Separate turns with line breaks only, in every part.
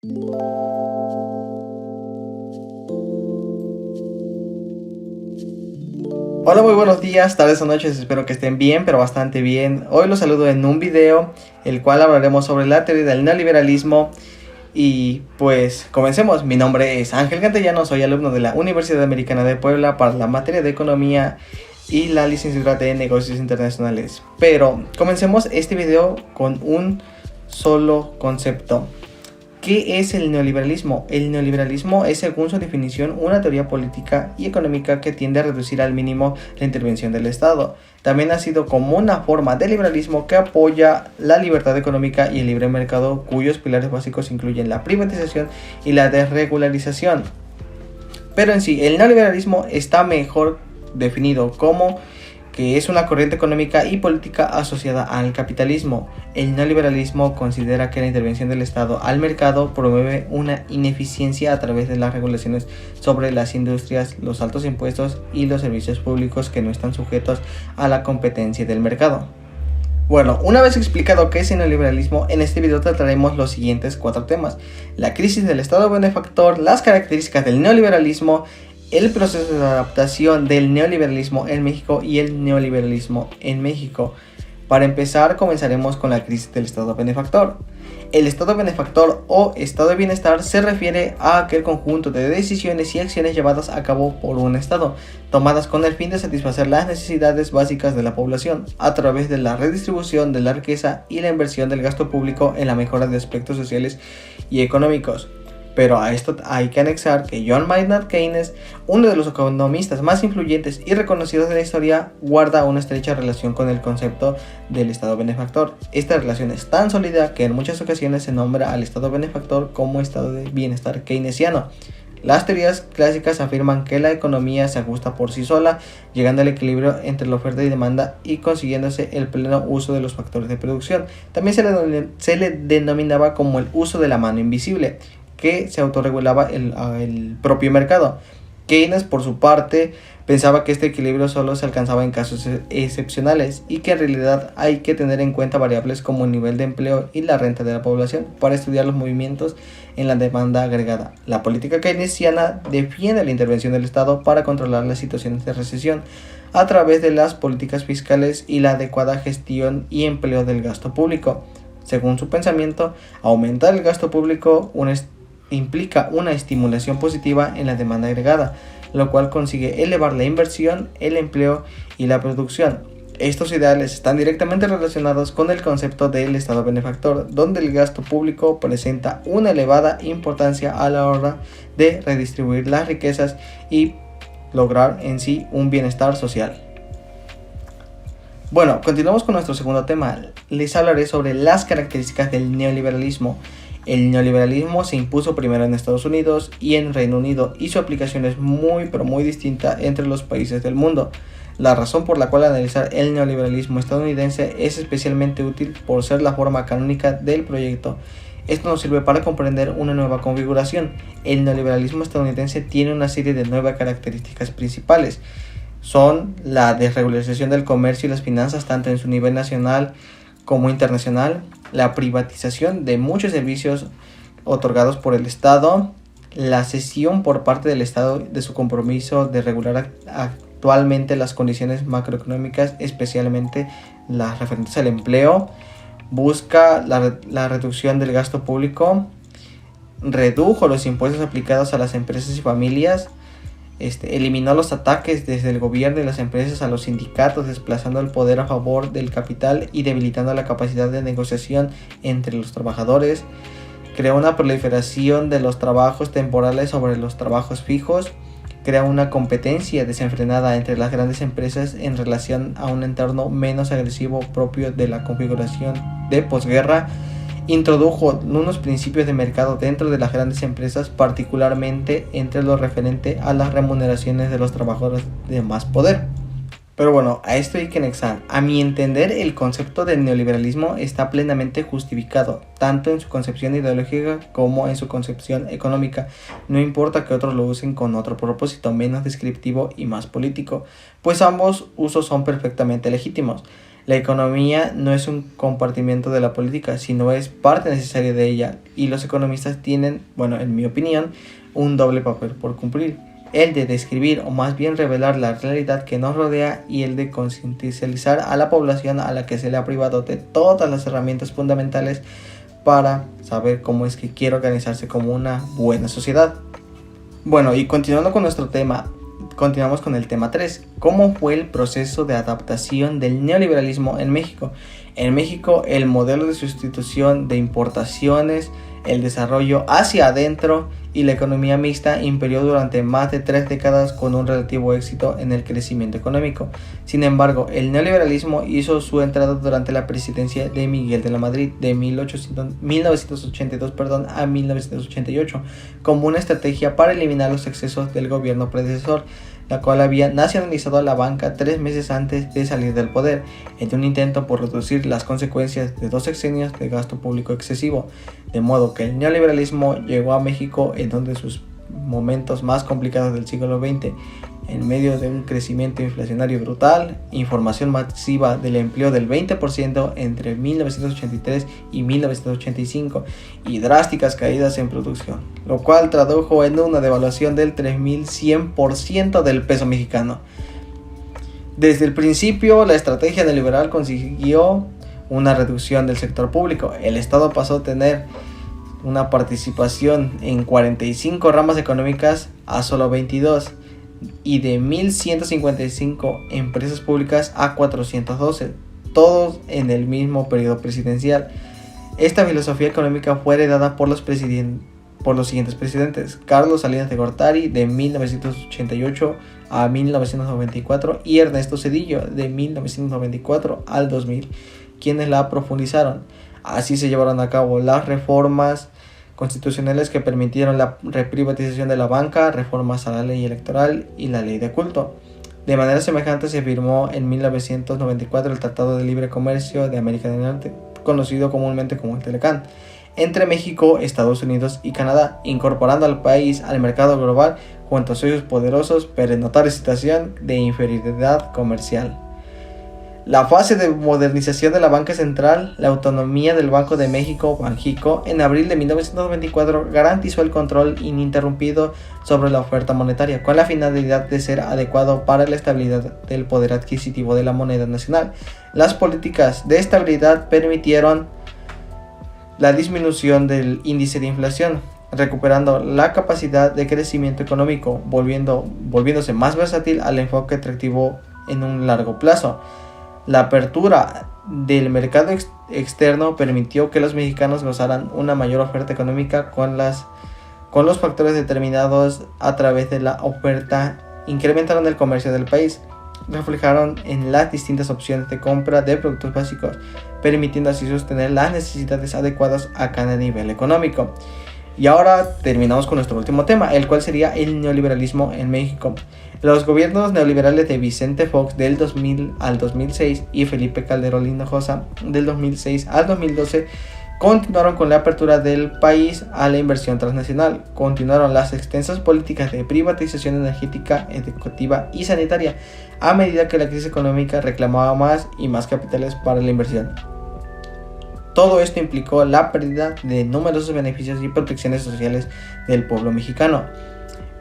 Hola, muy buenos días, tardes o noches, espero que estén bien, pero bastante bien. Hoy los saludo en un video, el cual hablaremos sobre la teoría del neoliberalismo. Y pues comencemos. Mi nombre es Ángel Cantellano, soy alumno de la Universidad Americana de Puebla para la materia de Economía y la licenciatura de Negocios Internacionales. Pero comencemos este video con un solo concepto. ¿Qué es el neoliberalismo? El neoliberalismo es, según su definición, una teoría política y económica que tiende a reducir al mínimo la intervención del Estado. También ha sido como una forma de liberalismo que apoya la libertad económica y el libre mercado, cuyos pilares básicos incluyen la privatización y la desregularización. Pero en sí, el neoliberalismo está mejor definido como que es una corriente económica y política asociada al capitalismo. El neoliberalismo considera que la intervención del Estado al mercado promueve una ineficiencia a través de las regulaciones sobre las industrias, los altos impuestos y los servicios públicos que no están sujetos a la competencia del mercado. Bueno, una vez explicado qué es el neoliberalismo, en este video trataremos los siguientes 4 temas: la crisis del Estado benefactor, las características del neoliberalismo, el proceso de adaptación del neoliberalismo en México y el neoliberalismo en México. Para empezar, comenzaremos con la crisis del Estado benefactor. El Estado benefactor o Estado de bienestar se refiere a aquel conjunto de decisiones y acciones llevadas a cabo por un Estado, tomadas con el fin de satisfacer las necesidades básicas de la población, a través de la redistribución de la riqueza y la inversión del gasto público en la mejora de aspectos sociales y económicos. Pero a esto hay que anexar que John Maynard Keynes, uno de los economistas más influyentes y reconocidos de la historia, guarda una estrecha relación con el concepto del Estado benefactor. Esta relación es tan sólida que en muchas ocasiones se nombra al Estado benefactor como Estado de bienestar keynesiano. Las teorías clásicas afirman que la economía se ajusta por sí sola, llegando al equilibrio entre la oferta y demanda y consiguiéndose el pleno uso de los factores de producción. También se le denominaba como el uso de la mano invisible, que se autorregulaba el propio mercado. Keynes, por su parte, pensaba que este equilibrio solo se alcanzaba en casos excepcionales y que en realidad hay que tener en cuenta variables como el nivel de empleo y la renta de la población para estudiar los movimientos en la demanda agregada. La política keynesiana defiende la intervención del Estado para controlar las situaciones de recesión a través de las políticas fiscales y la adecuada gestión y empleo del gasto público. Según su pensamiento, aumentar el gasto público implica una estimulación positiva en la demanda agregada, lo cual consigue elevar la inversión, el empleo y la producción. Estos ideales están directamente relacionados con el concepto del Estado benefactor, donde el gasto público presenta una elevada importancia a la hora de redistribuir las riquezas y lograr en sí un bienestar social. Bueno, continuamos con nuestro segundo tema. Les hablaré sobre las características del neoliberalismo. El neoliberalismo se impuso primero en Estados Unidos y en Reino Unido, y su aplicación es muy distinta entre los países del mundo. La razón por la cual analizar el neoliberalismo estadounidense es especialmente útil por ser la forma canónica del proyecto. Esto nos sirve para comprender una nueva configuración. El neoliberalismo estadounidense tiene una serie de 9 características principales. Son la desregularización del comercio y las finanzas tanto en su nivel nacional como internacional, la privatización de muchos servicios otorgados por el Estado, la cesión por parte del Estado de su compromiso de regular actualmente las condiciones macroeconómicas, especialmente las referentes al empleo, busca la reducción del gasto público, redujo los impuestos aplicados a las empresas y familias, eliminó los ataques desde el gobierno y las empresas a los sindicatos, desplazando el poder a favor del capital y debilitando la capacidad de negociación entre los trabajadores. Creó una proliferación de los trabajos temporales sobre los trabajos fijos. Crea una competencia desenfrenada entre las grandes empresas en relación a un entorno menos agresivo propio de la configuración de posguerra. Introdujo unos principios de mercado dentro de las grandes empresas, particularmente entre lo referente a las remuneraciones de los trabajadores de más poder. Pero bueno, a esto hay que anexar. A mi entender, el concepto del neoliberalismo está plenamente justificado, tanto en su concepción ideológica como en su concepción económica. No importa que otros lo usen con otro propósito menos descriptivo y más político, pues ambos usos son perfectamente legítimos. La economía no es un compartimento de la política, sino es parte necesaria de ella, y los economistas tienen, bueno, en mi opinión, un doble papel por cumplir: el de describir o más bien revelar la realidad que nos rodea, y el de concientizar a la población a la que se le ha privado de todas las herramientas fundamentales para saber cómo es que quiere organizarse como una buena sociedad. Bueno, y continuando con nuestro tema, continuamos con el tema 3. ¿Cómo fue el proceso de adaptación del neoliberalismo en México? En México, el modelo de sustitución de importaciones, el desarrollo hacia adentro y la economía mixta imperó durante más de 3 décadas con un relativo éxito en el crecimiento económico. Sin embargo, el neoliberalismo hizo su entrada durante la presidencia de Miguel de la Madrid de 1982 a 1988 como una estrategia para eliminar los excesos del gobierno predecesor, la cual había nacionalizado la banca 3 meses antes de salir del poder, en un intento por reducir las consecuencias de 2 sexenios de gasto público excesivo, de modo que el neoliberalismo llegó a México en uno de sus momentos más complicados del siglo XX, en medio de un crecimiento inflacionario brutal, información masiva del empleo del 20% entre 1983 y 1985 y drásticas caídas en producción, lo cual tradujo en una devaluación del 3100% del peso mexicano. Desde el principio, la estrategia neoliberal consiguió una reducción del sector público. El Estado pasó a tener una participación en 45 ramas económicas a solo 22, y de 1.155 empresas públicas a 412, todos en el mismo periodo presidencial. Esta filosofía económica fue heredada por los siguientes presidentes: Carlos Salinas de Gortari de 1988 a 1994 y Ernesto Zedillo de 1994 al 2000, quienes la profundizaron. Así se llevaron a cabo las reformas constitucionales que permitieron la reprivatización de la banca, reformas a la ley electoral y la ley de culto. De manera semejante se firmó en 1994 el Tratado de Libre Comercio de América del Norte, conocido comúnmente como el Telecán, entre México, Estados Unidos y Canadá, incorporando al país al mercado global junto a socios poderosos, pero en notable situación de inferioridad comercial. La fase de modernización de la banca central, la autonomía del Banco de México, Banjico, en abril de 1994 garantizó el control ininterrumpido sobre la oferta monetaria, con la finalidad de ser adecuado para la estabilidad del poder adquisitivo de la moneda nacional. Las políticas de estabilidad permitieron la disminución del índice de inflación, recuperando la capacidad de crecimiento económico, volviéndose más versátil al enfoque atractivo en un largo plazo. La apertura del mercado externo permitió que los mexicanos gozaran una mayor oferta económica con los factores determinados a través de la oferta, incrementaron el comercio del país, reflejaron en las distintas opciones de compra de productos básicos, permitiendo así sostener las necesidades adecuadas a cada nivel económico. Y ahora terminamos con nuestro último tema, el cual sería el neoliberalismo en México. Los gobiernos neoliberales de Vicente Fox del 2000 al 2006 y Felipe Calderón Hinojosa del 2006 al 2012 continuaron con la apertura del país a la inversión transnacional, continuaron las extensas políticas de privatización energética, educativa y sanitaria, a medida que la crisis económica reclamaba más y más capitales para la inversión. Todo esto implicó la pérdida de numerosos beneficios y protecciones sociales del pueblo mexicano.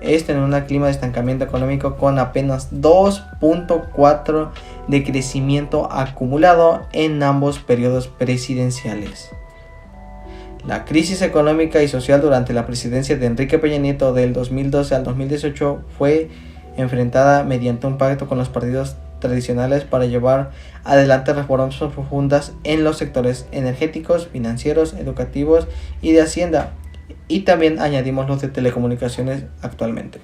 Esto en un clima de estancamiento económico con apenas 2.4 de crecimiento acumulado en ambos periodos presidenciales. La crisis económica y social durante la presidencia de Enrique Peña Nieto del 2012 al 2018 fue enfrentada mediante un pacto con los partidos tradicionales para llevar adelante reformas profundas en los sectores energéticos, financieros, educativos y de hacienda, y también añadimos los de telecomunicaciones actualmente.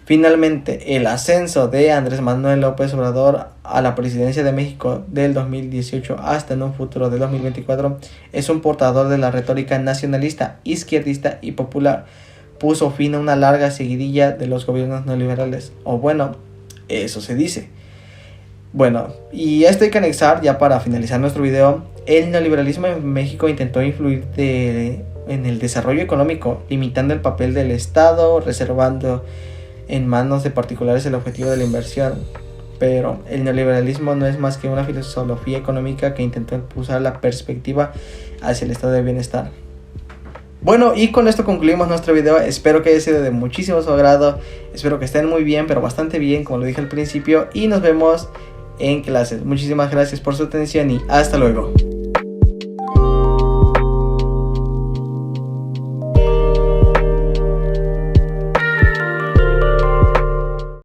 Finalmente, el ascenso de Andrés Manuel López Obrador a la presidencia de México del 2018 hasta en un futuro de 2024 es un portador de la retórica nacionalista, izquierdista y popular. Puso fin a una larga seguidilla de los gobiernos neoliberales, o bueno, eso se dice. Bueno, y esto hay que anexar ya para finalizar nuestro video. El neoliberalismo en México intentó influir en el desarrollo económico, limitando el papel del Estado, reservando en manos de particulares el objetivo de la inversión. pero el neoliberalismo no es más que una filosofía económica que intentó impulsar la perspectiva hacia el estado de bienestar. Bueno, y con esto concluimos nuestro video. Espero que haya sido de muchísimo su agrado. Espero que estén muy bien, pero bastante bien, como lo dije al principio. Y nos vemos en clases. Muchísimas gracias por su atención y hasta luego.